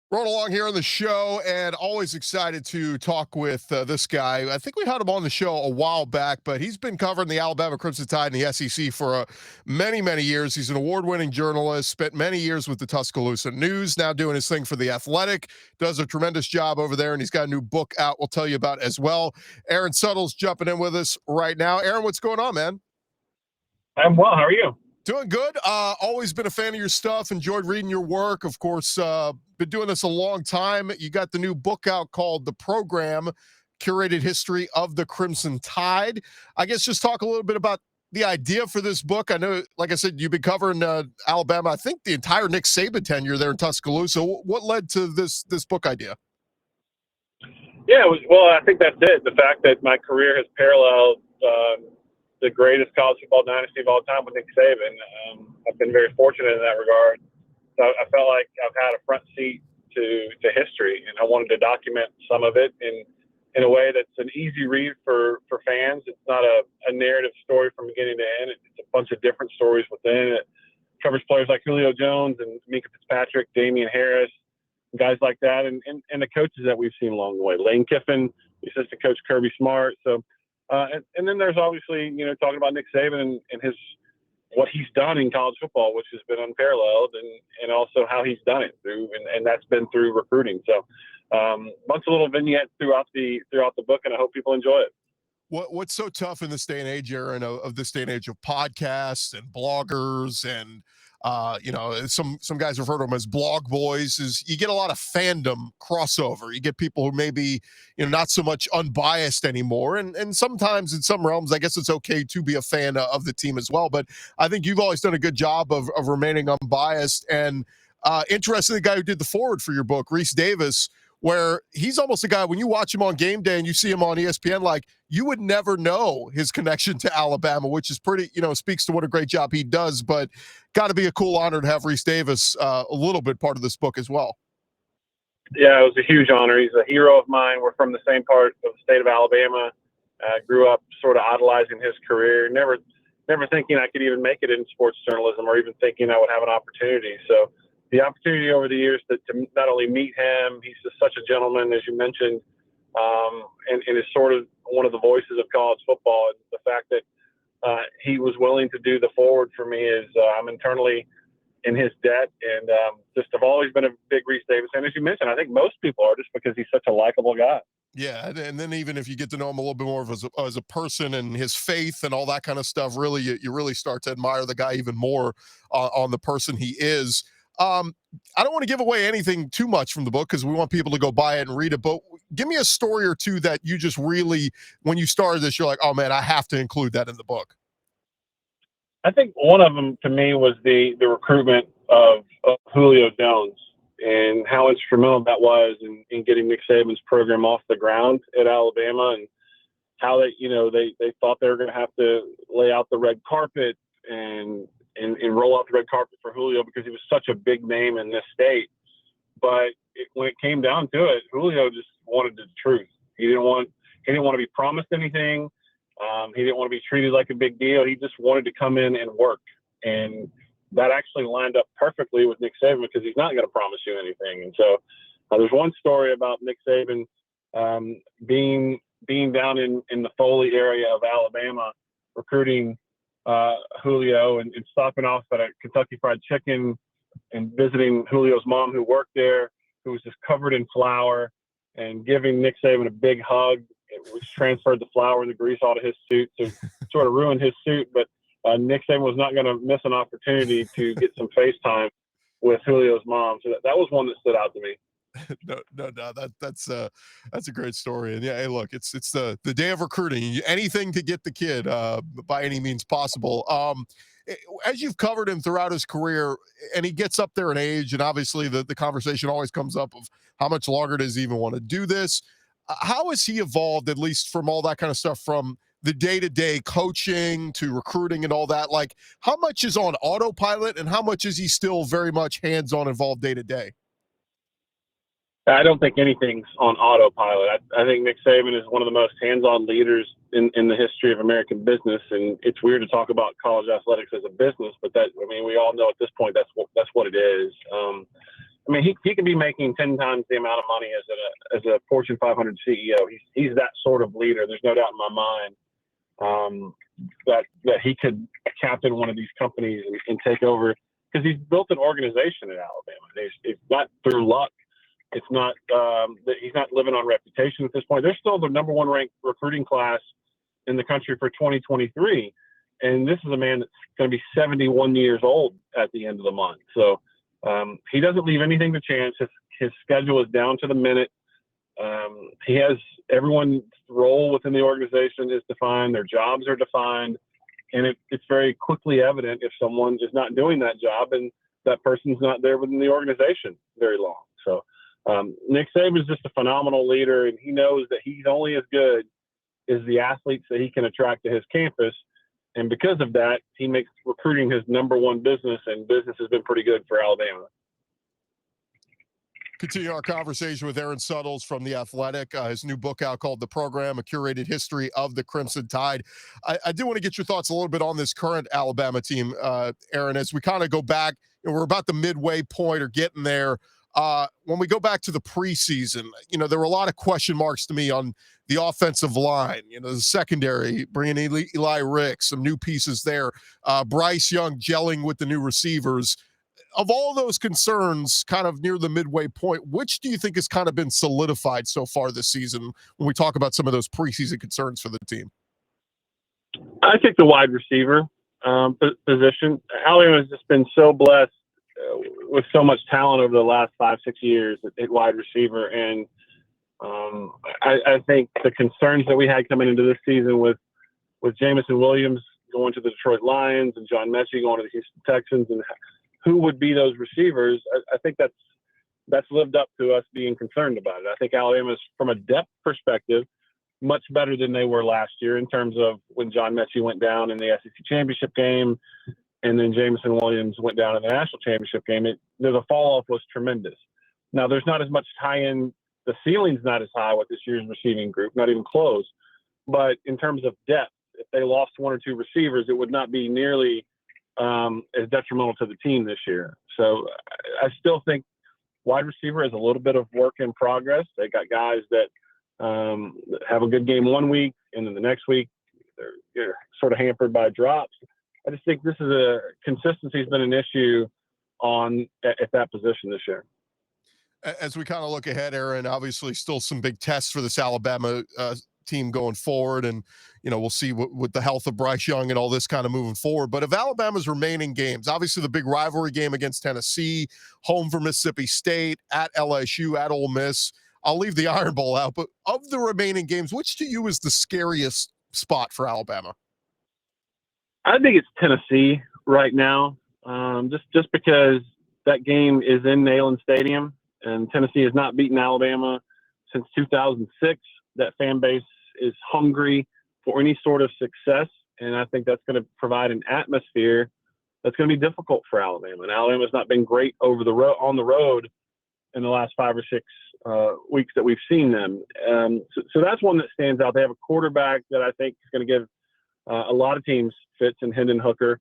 Rolling along here on the show, and always excited to talk with this guy. I think we had him on the show a while back, but he's been covering the Alabama Crimson Tide and the SEC for many, many years. He's an award-winning journalist, spent many years with the Tuscaloosa News, now doing his thing for The Athletic, does a tremendous job over there, and he's got a new book out we'll tell you about as well. Aaron Suttles jumping in with us right now. Aaron, what's going on, man? I'm well. How are you? Doing good. Always been a fan of your stuff. Enjoyed reading your work. Of course, been doing this a long time. You got the new book out called The Program, Curated History of the Crimson Tide. I guess just talk a little bit about the idea for this book. I know, like I said, you've been covering Alabama, I think the entire Nick Saban tenure there in Tuscaloosa. What led to this book idea? Yeah, well, I think that's it. The fact that my career has paralleled the greatest college football dynasty of all time with Nick Saban. I've been very fortunate in that regard. So I felt like I've had a front seat to history, and I wanted to document some of it in a way that's an easy read for fans. It's not a narrative story from beginning to end. It's a bunch of different stories within it. Covers players like Julio Jones and Minka Fitzpatrick, Damian Harris, guys like that, and the coaches that we've seen along the way. Lane Kiffin, the assistant coach Kirby Smart. So, and then there's obviously, talking about Nick Saban and his what he's done in college football, which has been unparalleled, and also how he's done it through, and that's been through recruiting. So, bunch of little vignettes throughout the book, and I hope people enjoy it. What's so tough in this day and age, Aaron, of this day and age of podcasts and bloggers and some guys refer to them as blog boys, is you get a lot of fandom crossover. You get people who maybe not so much unbiased anymore, and sometimes in some realms I guess it's okay to be a fan of the team as well, but I think you've always done a good job of remaining unbiased. And interesting, the guy who did the forward for your book, Reese Davis, where he's almost a guy, when you watch him on game day and you see him on ESPN, like you would never know his connection to Alabama, which is pretty, speaks to what a great job he does, but got to be a cool honor to have Reese Davis a little bit part of this book as well. Yeah, it was a huge honor. He's a hero of mine. We're from the same part of the state of Alabama. Grew up sort of idolizing his career, never thinking I could even make it in sports journalism or even thinking I would have an opportunity. So the opportunity over the years to not only meet him, he's just such a gentleman, as you mentioned, and is sort of one of the voices of college football. And the fact that he was willing to do the forward for me is I'm internally in his debt, and just have always been a big Reese Davis. And as you mentioned, I think most people are, just because he's such a likable guy. Yeah, and then even if you get to know him a little bit more as a person and his faith and all that kind of stuff, really, you really start to admire the guy even more on the person he is. I don't want to give away anything too much from the book because we want people to go buy it and read it, but give me a story or two that you just really, when you started this, you're like, oh man, I have to include that in the book. I think one of them to me was the recruitment of Julio Jones and how instrumental that was in getting Nick Saban's program off the ground at Alabama, and how they thought they were going to have to lay out the red carpet and roll out the red carpet for Julio because he was such a big name in this state. But when it came down to it, Julio just wanted the truth. He didn't want to be promised anything. He didn't want to be treated like a big deal. He just wanted to come in and work. And that actually lined up perfectly with Nick Saban because he's not going to promise you anything. And so there's one story about Nick Saban being down in the Foley area of Alabama, recruiting Julio and stopping off at a Kentucky Fried Chicken and visiting Julio's mom, who worked there, who was just covered in flour, and giving Nick Saban a big hug, which transferred the flour and the grease all to his suit, to sort of ruin his suit. But Nick Saban was not going to miss an opportunity to get some FaceTime with Julio's mom. So that was one that stood out to me. No, that's a great story. And yeah, hey, look, it's the day of recruiting. Anything to get the kid by any means possible. As you've covered him throughout his career, and he gets up there in age, and obviously the conversation always comes up of how much longer does he even want to do this? How has he evolved, at least from all that kind of stuff, from the day-to-day coaching to recruiting and all that? Like, how much is on autopilot, and how much is he still very much hands-on involved day-to-day? I don't think anything's on autopilot. I think Nick Saban is one of the most hands-on leaders in the history of American business, and it's weird to talk about college athletics as a business, but we all know at this point that's what it is. I mean, he could be making 10 times the amount of money as a Fortune 500 CEO. He's that sort of leader. There's no doubt in my mind that he could captain one of these companies and take over, because he's built an organization in Alabama. It's not through luck. It's not that he's not living on reputation at this point. They're still the number one ranked recruiting class in the country for 2023. And this is a man that's going to be 71 years old at the end of the month. So he doesn't leave anything to chance. His schedule is down to the minute. He has everyone's role within the organization is defined. Their jobs are defined. And it's very quickly evident if someone is not doing that job and that person's not there within the organization very long. So Nick Saban is just a phenomenal leader, and he knows that he's only as good as the athletes that he can attract to his campus. And because of that, he makes recruiting his number one business, and business has been pretty good for Alabama. Continue our conversation with Aaron Suttles from The Athletic. His new book out called The Program, A Curated History of the Crimson Tide. I do want to get your thoughts a little bit on this current Alabama team, Aaron, as we kind of go back. We're about the midway point or getting there. When we go back to the preseason, there were a lot of question marks to me on the offensive line, the secondary, bringing Eli Ricks, some new pieces there, Bryce Young gelling with the new receivers. Of all those concerns kind of near the midway point, which do you think has kind of been solidified so far this season when we talk about some of those preseason concerns for the team? I think the wide receiver position. Alabama has just been so blessed with so much talent over the last 5-6 years at wide receiver. And I think the concerns that we had coming into this season with Jamison Williams going to the Detroit Lions and John Mechie going to the Houston Texans and who would be those receivers, I think that's lived up to us being concerned about it. I think Alabama's, from a depth perspective, much better than they were last year in terms of when John Mechie went down in the SEC championship game and then Jamison Williams went down in the national championship game. The fall-off was tremendous. Now, there's not as much tie-in. The ceiling's not as high with this year's receiving group, not even close. But in terms of depth, if they lost one or two receivers, it would not be nearly as detrimental to the team this year. So I still think wide receiver is a little bit of work in progress. They got guys that have a good game one week, and then the next week they're sort of hampered by drops. I just think this is consistency has been an issue at that position this year. As we kind of look ahead, Aaron, obviously still some big tests for this Alabama team going forward. And, we'll see with the health of Bryce Young and all this kind of moving forward. But of Alabama's remaining games, obviously the big rivalry game against Tennessee, home for Mississippi State, at LSU, at Ole Miss. I'll leave the Iron Bowl out. But of the remaining games, which to you is the scariest spot for Alabama? I think it's Tennessee right now, just because that game is in Neyland Stadium, and Tennessee has not beaten Alabama since 2006. That fan base is hungry for any sort of success, and I think that's going to provide an atmosphere that's going to be difficult for Alabama. And Alabama's not been great on the road in the last 5 or 6 weeks that we've seen them. So that's one that stands out. They have a quarterback that I think is going to give a lot of teams fits in Hendon Hooker.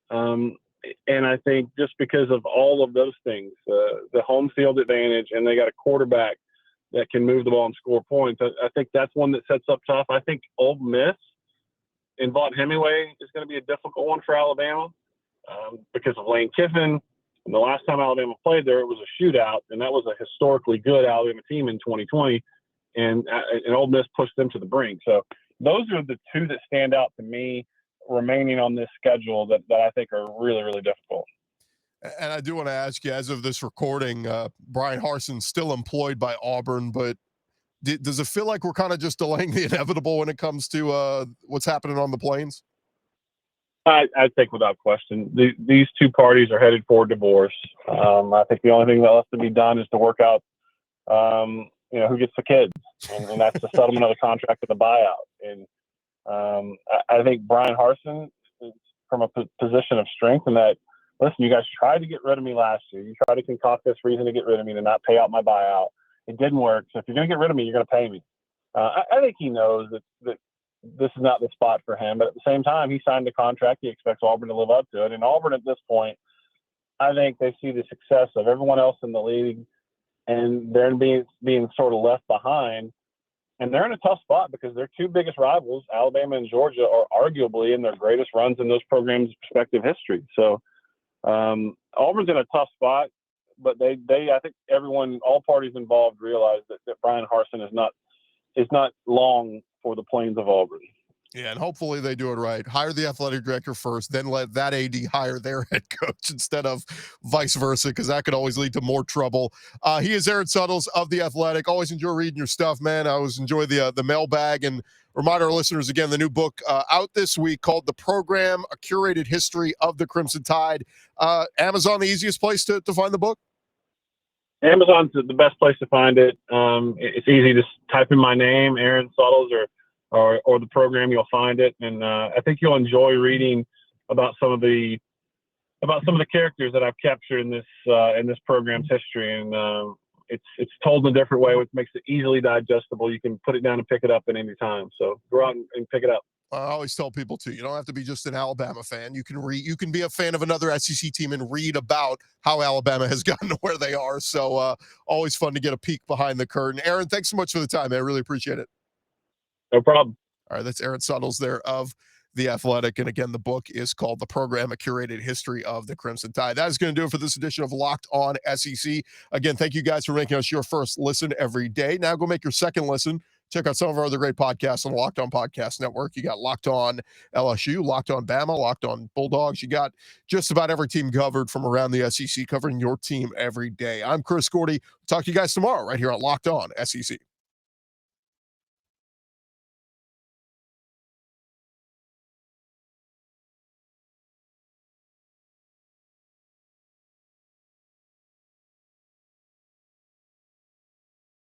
And I think just because of all of those things, the home field advantage, and they got a quarterback that can move the ball and score points, I think that's one that sets up tough. I think Ole Miss and Vaught Hemingway is going to be a difficult one for Alabama because of Lane Kiffin. And the last time Alabama played there, it was a shootout, and that was a historically good Alabama team in 2020. And Ole Miss pushed them to the brink. So those are the two that stand out to me remaining on this schedule that I think are really, really difficult. And I do want to ask you, as of this recording, Brian Harson's still employed by Auburn, but does it feel like we're kind of just delaying the inevitable when it comes to what's happening on the plains? I think without question, these two parties are headed for divorce. I think the only thing that left to be done is to work out, who gets the kids, and that's the settlement of the contract of the buyout. And I think Brian Harsin is from a position of strength in that, listen, you guys tried to get rid of me last year. You tried to concoct this reason to get rid of me to not pay out my buyout. It didn't work. So if you're going to get rid of me, you're going to pay me. I think he knows that this is not the spot for him. But at the same time, he signed a contract. He expects Auburn to live up to it. And Auburn at this point, I think they see the success of everyone else in the league, and they're being sort of left behind. And they're in a tough spot because their two biggest rivals, Alabama and Georgia, are arguably in their greatest runs in those programs' respective history. So Auburn's in a tough spot, but I think all parties involved realize that Brian Harsin is not long for the Plains of Auburn. Yeah, and hopefully they do it right. Hire the athletic director first, then let that AD hire their head coach instead of vice versa, because that could always lead to more trouble. He is Aaron Suttles of The Athletic. Always enjoy reading your stuff, man. I always enjoy the mailbag, and remind our listeners again, the new book out this week called The Program, A Curated History of the Crimson Tide. Amazon, the easiest place to find the book? Amazon's the best place to find it. It's easy to type in my name, Aaron Suttles, or the program. You'll find it, and I think you'll enjoy reading about some of the characters that I've captured in this program's history. And it's told in a different way, which makes it easily digestible. You can put it down and pick it up at any time. So go out and pick it up. I always tell people too, you don't have to be just an Alabama fan. You can be a fan of another SEC team and read about how Alabama has gotten to where they are. So always fun to get a peek behind the curtain. Aaron, thanks so much for the time, man. I really appreciate it. No problem. All right, that's Aaron Suttles there of The Athletic. And again, the book is called The Program, A Curated History of the Crimson Tide. That is going to do it for this edition of Locked On SEC. Again, thank you guys for making us your first listen every day. Now go make your second listen. Check out some of our other great podcasts on the Locked On Podcast Network. You got Locked On LSU, Locked On Bama, Locked On Bulldogs. You got just about every team covered from around the SEC, covering your team every day. I'm Chris Gordy. Talk to you guys tomorrow right here on Locked On SEC.